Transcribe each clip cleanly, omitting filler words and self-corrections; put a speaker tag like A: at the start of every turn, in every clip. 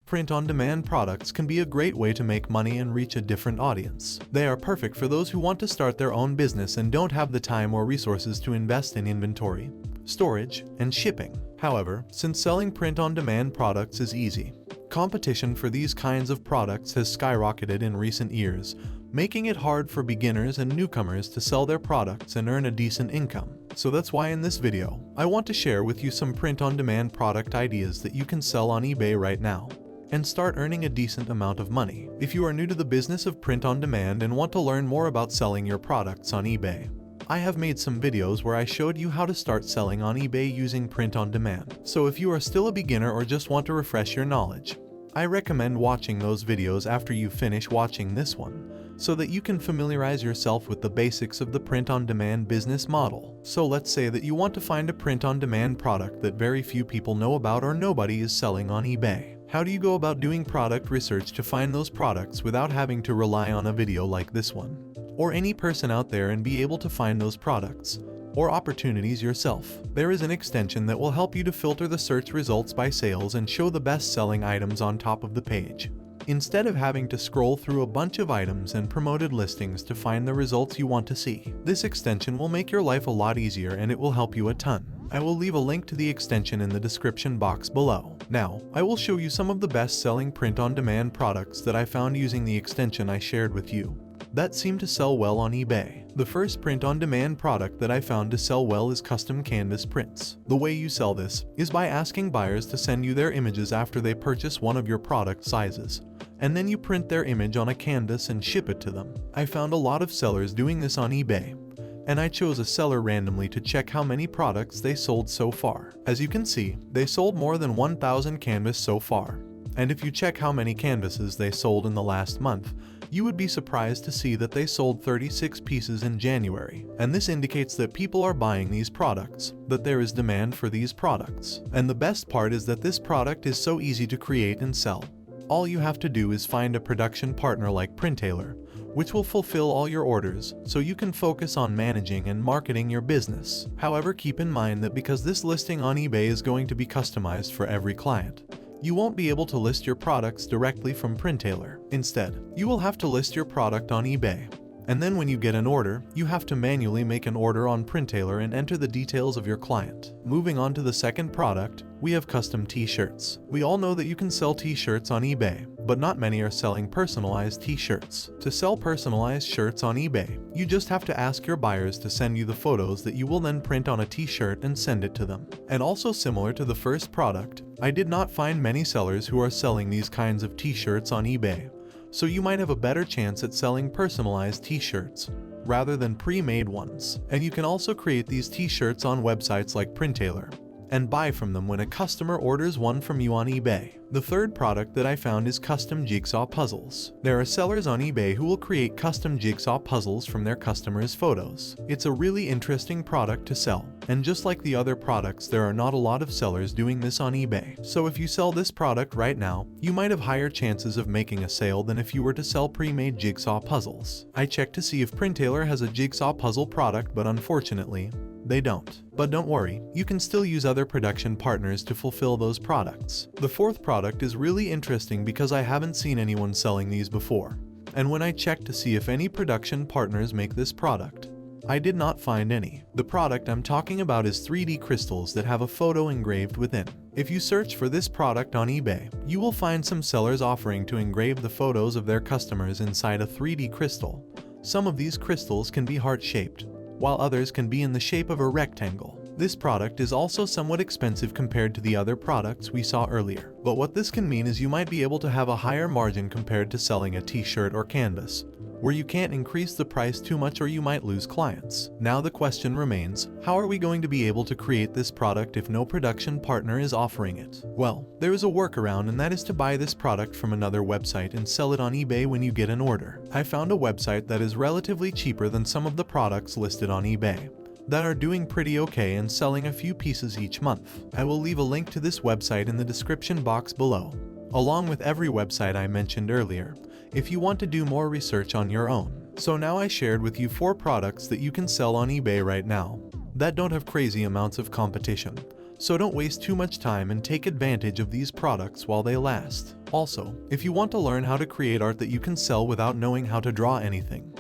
A: Print-on-demand products can be a great way to make money and reach a different audience. They are perfect for those who want to start their own business and don't have the time or resources to invest in inventory, storage, and shipping. However, since selling print-on-demand products is easy, competition for these kinds of products has skyrocketed in recent years, making it hard for beginners and newcomers to sell their products and earn a decent income. So that's why in this video, I want to share with you some print-on-demand product ideas that you can sell on eBay right now and start earning a decent amount of money. If you are new to the business of print-on-demand and want to learn more about selling your products on eBay, I have made some videos where I showed you how to start selling on eBay using print-on-demand. So if you are still a beginner or just want to refresh your knowledge, I recommend watching those videos after you finish watching this one, so that you can familiarize yourself with the basics of the print-on-demand business model. So let's say that you want to find a print-on-demand product that very few people know about or nobody is selling on eBay. How do you go about doing product research to find those products without having to rely on a video like this one, or any person out there, and be able to find those products or opportunities yourself? There is an extension that will help you to filter the search results by sales and show the best-selling items on top of the page, instead of having to scroll through a bunch of items and promoted listings to find the results you want to see. This extension will make your life a lot easier and it will help you a ton. I will leave a link to the extension in the description box below. Now, I will show you some of the best-selling print-on-demand products that I found using the extension I shared with you that seem to sell well on eBay. The first print-on-demand product that I found to sell well is custom canvas prints. The way you sell this is by asking buyers to send you their images after they purchase one of your product sizes, and then you print their image on a canvas and ship it to them. I found a lot of sellers doing this on eBay, and I chose a seller randomly to check how many products they sold so far. As you can see, they sold more than 1,000 canvas so far, and if you check how many canvases they sold in the last month, you would be surprised to see that they sold 36 pieces in January. And this indicates that people are buying these products, that there is demand for these products. And the best part is that this product is so easy to create and sell. All you have to do is find a production partner like Printailor, which will fulfill all your orders, so you can focus on managing and marketing your business. However, keep in mind that because this listing on eBay is going to be customized for every client, you won't be able to list your products directly from Printailor. Instead, you will have to list your product on eBay. And then when you get an order, you have to manually make an order on Printailor and enter the details of your client. Moving on to the second product, we have custom t-shirts. We all know that you can sell t-shirts on eBay, but not many are selling personalized t-shirts. To sell personalized shirts on eBay, you just have to ask your buyers to send you the photos that you will then print on a t-shirt and send it to them. And also similar to the first product, I did not find many sellers who are selling these kinds of t-shirts on eBay. So you might have a better chance at selling personalized t-shirts rather than pre-made ones. And you can also create these t-shirts on websites like Printailor and buy from them when a customer orders one from you on eBay. The third product that I found is custom jigsaw puzzles. There are sellers on eBay who will create custom jigsaw puzzles from their customers' photos. It's a really interesting product to sell, and just like the other products, there are not a lot of sellers doing this on eBay. So if you sell this product right now, you might have higher chances of making a sale than if you were to sell pre-made jigsaw puzzles. I checked to see if Printailor has a jigsaw puzzle product, but unfortunately, they don't. But don't worry, you can still use other production partners to fulfill those products. The fourth product is really interesting because I haven't seen anyone selling these before. And when I checked to see if any production partners make this product, I did not find any. The product I'm talking about is 3D crystals that have a photo engraved within. If you search for this product on eBay, you will find some sellers offering to engrave the photos of their customers inside a 3D crystal. Some of these crystals can be heart-shaped, while others can be in the shape of a rectangle. This product is also somewhat expensive compared to the other products we saw earlier. But what this can mean is you might be able to have a higher margin compared to selling a t-shirt or canvas, where you can't increase the price too much or you might lose clients. Now the question remains, how are we going to be able to create this product if no production partner is offering it? Well, there is a workaround, and that is to buy this product from another website and sell it on eBay when you get an order. I found a website that is relatively cheaper than some of the products listed on eBay that are doing pretty okay and selling a few pieces each month. I will leave a link to this website in the description box below, along with every website I mentioned earlier, if you want to do more research on your own. So now I shared with you 4 products that you can sell on eBay right now that don't have crazy amounts of competition. so don't waste too much time and take advantage of these products while they last. Also, if you want to learn how to create art that you can sell without knowing how to draw anything,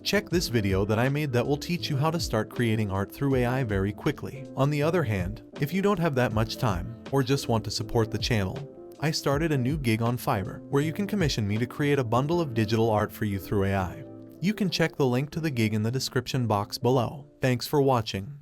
A: check this video that I made that will teach you how to start creating art through AI very quickly. On the other hand, if you don't have that much time, or just want to support the channel, I started a new gig on Fiverr where you can commission me to create a bundle of digital art for you through AI. You can check the link to the gig in the description box below. Thanks for watching.